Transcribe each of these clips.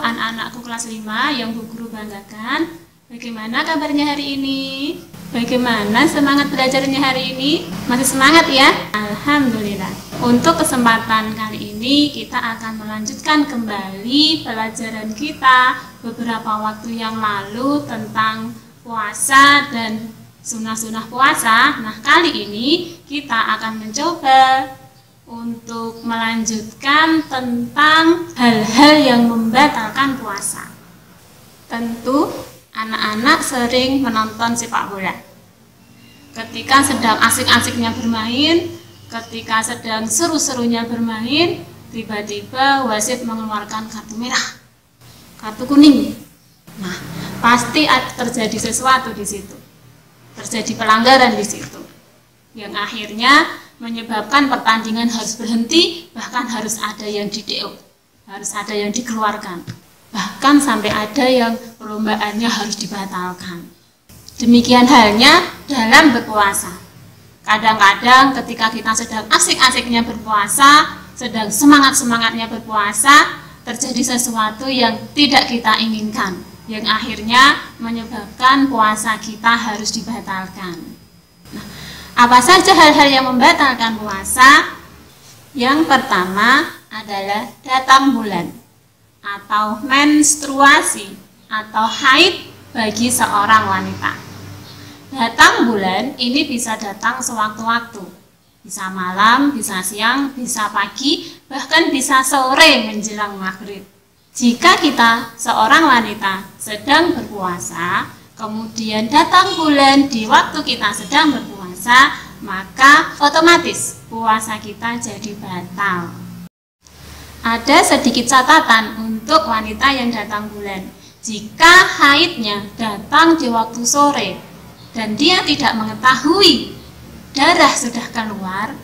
anak-anakku kelas 5 yang Bu Guru banggakan. Bagaimana kabarnya hari ini? Bagaimana semangat belajarnya hari ini? Masih semangat ya? Alhamdulillah. Untuk kesempatan kali ini kita akan melanjutkan kembali pelajaran kita beberapa waktu yang lalu tentang puasa dan sunnah-sunnah puasa. Nah, kali ini kita akan mencoba untuk melanjutkan tentang hal-hal yang membatalkan puasa. Tentu anak-anak sering menonton sepak bola. Ketika sedang asik-asiknya bermain, ketika sedang seru-serunya bermain, tiba-tiba wasit mengeluarkan kartu merah, kartu kuning. Nah, pasti terjadi sesuatu di situ. Terjadi pelanggaran di situ. Yang akhirnya menyebabkan pertandingan harus berhenti, bahkan harus ada yang di-DO, harus ada yang dikeluarkan, bahkan sampai ada yang perlombaannya harus dibatalkan. Demikian halnya dalam berpuasa. Kadang-kadang ketika kita sedang asik-asiknya berpuasa, sedang semangat-semangatnya berpuasa, terjadi sesuatu yang tidak kita inginkan, yang akhirnya menyebabkan puasa kita harus dibatalkan. Apa saja hal-hal yang membatalkan puasa? Yang pertama adalah datang bulan atau menstruasi atau haid bagi seorang wanita. Datang bulan ini bisa datang sewaktu-waktu, bisa malam, bisa siang, bisa pagi, bahkan bisa sore menjelang maghrib. Jika kita seorang wanita sedang berpuasa, kemudian datang bulan di waktu kita sedang berpuasa, maka otomatis puasa kita jadi batal. Ada sedikit catatan untuk wanita yang datang bulan. Jika haidnya datang di waktu sore dan dia tidak mengetahui darah sudah keluar,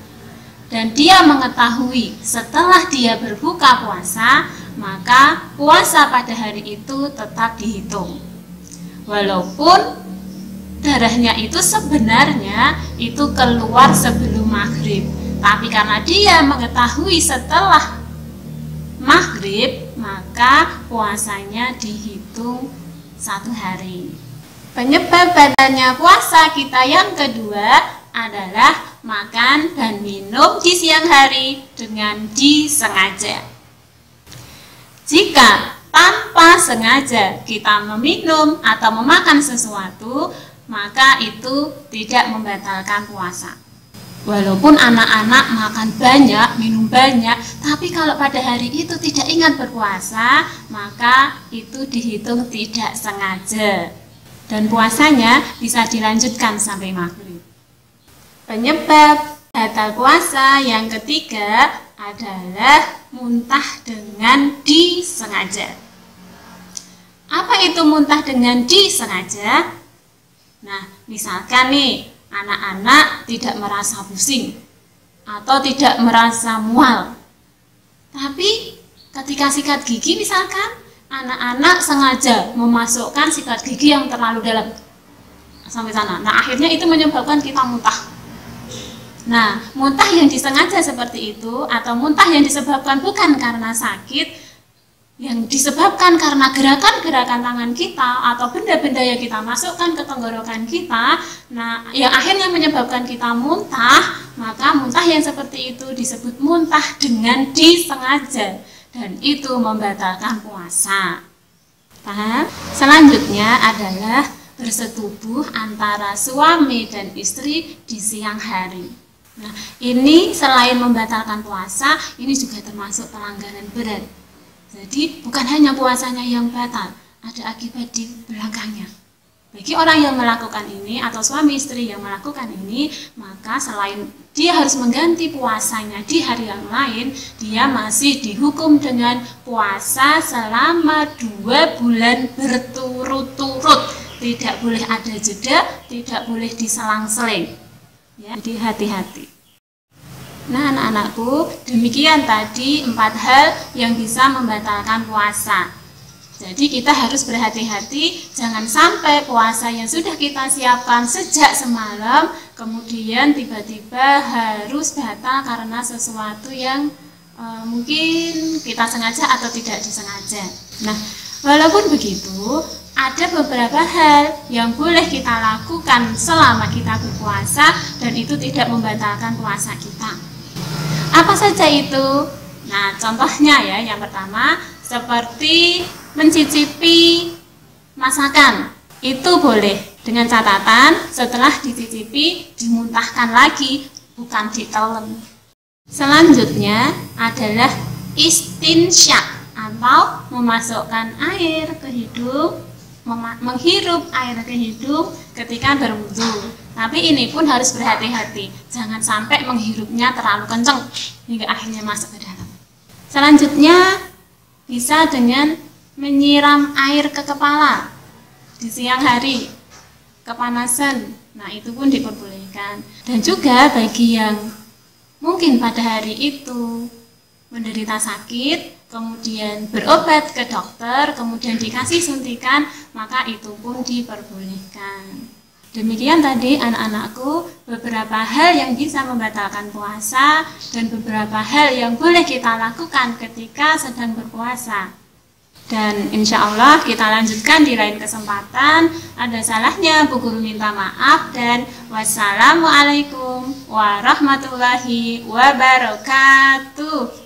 dan dia mengetahui setelah dia berbuka puasa, maka puasa pada hari itu tetap dihitung. Walaupun darahnya itu sebenarnya itu keluar sebelum maghrib, tapi karena dia mengetahui setelah maghrib, maka puasanya dihitung 1 hari. Penyebab batalnya puasa kita yang kedua adalah makan dan minum di siang hari dengan disengaja. Jika tanpa sengaja kita meminum atau memakan sesuatu, maka itu tidak membatalkan puasa. Walaupun anak-anak makan banyak, minum banyak, tapi kalau pada hari itu tidak ingat berpuasa, maka itu dihitung tidak sengaja. Dan puasanya bisa dilanjutkan sampai maghrib. Penyebab batal puasa yang ketiga adalah muntah dengan disengaja. Apa itu muntah dengan disengaja? Nah, misalkan nih, anak-anak tidak merasa pusing atau tidak merasa mual. Tapi ketika sikat gigi misalkan, anak-anak sengaja memasukkan sikat gigi yang terlalu dalam sampai sana. Nah, akhirnya itu menyebabkan kita muntah. Nah, muntah yang disengaja seperti itu atau muntah yang disebabkan bukan karena sakit, yang disebabkan karena gerakan-gerakan tangan kita atau benda-benda yang kita masukkan ke tenggorokan kita, nah yang akhirnya menyebabkan kita muntah, maka muntah yang seperti itu disebut muntah dengan disengaja, dan itu membatalkan puasa. Paham? Selanjutnya adalah bersetubuh antara suami dan istri di siang hari. Nah, ini selain membatalkan puasa, ini juga termasuk pelanggaran berat. Jadi bukan hanya puasanya yang batal, ada akibat di belakangnya. Bagi orang yang melakukan ini atau suami istri yang melakukan ini, maka selain dia harus mengganti puasanya di hari yang lain, dia masih dihukum dengan puasa selama 2 bulan berturut-turut. Tidak boleh ada jeda, tidak boleh diselang-seling. Ya, jadi hati-hati. Nah, anak-anakku, demikian tadi 4 hal yang bisa membatalkan puasa. Jadi kita harus berhati-hati, jangan sampai puasa yang sudah kita siapkan sejak semalam, kemudian tiba-tiba harus batal karena sesuatu yang mungkin kita sengaja atau tidak disengaja. Nah, walaupun begitu, ada beberapa hal yang boleh kita lakukan selama kita berpuasa dan itu tidak membatalkan puasa kita. Apa saja itu? Nah, contohnya ya, yang pertama seperti mencicipi masakan. Itu boleh, dengan catatan setelah dicicipi dimuntahkan lagi, bukan ditelan. Selanjutnya adalah istinsyak atau memasukkan air ke hidung, menghirup air ke hidung ketika berwudu. Tapi ini pun harus berhati-hati, jangan sampai menghirupnya terlalu kencang hingga akhirnya masuk ke dalam. Selanjutnya bisa dengan menyiram air ke kepala di siang hari, kepanasan. Nah, itu pun diperbolehkan. Dan juga bagi yang mungkin pada hari itu menderita sakit, kemudian berobat ke dokter, kemudian dikasih suntikan, maka itu pun diperbolehkan. Demikian tadi anak-anakku beberapa hal yang bisa membatalkan puasa dan beberapa hal yang boleh kita lakukan ketika sedang berpuasa. Dan insya Allah kita lanjutkan di lain kesempatan. Ada salahnya Bu Guru minta maaf dan wassalamualaikum warahmatullahi wabarakatuh.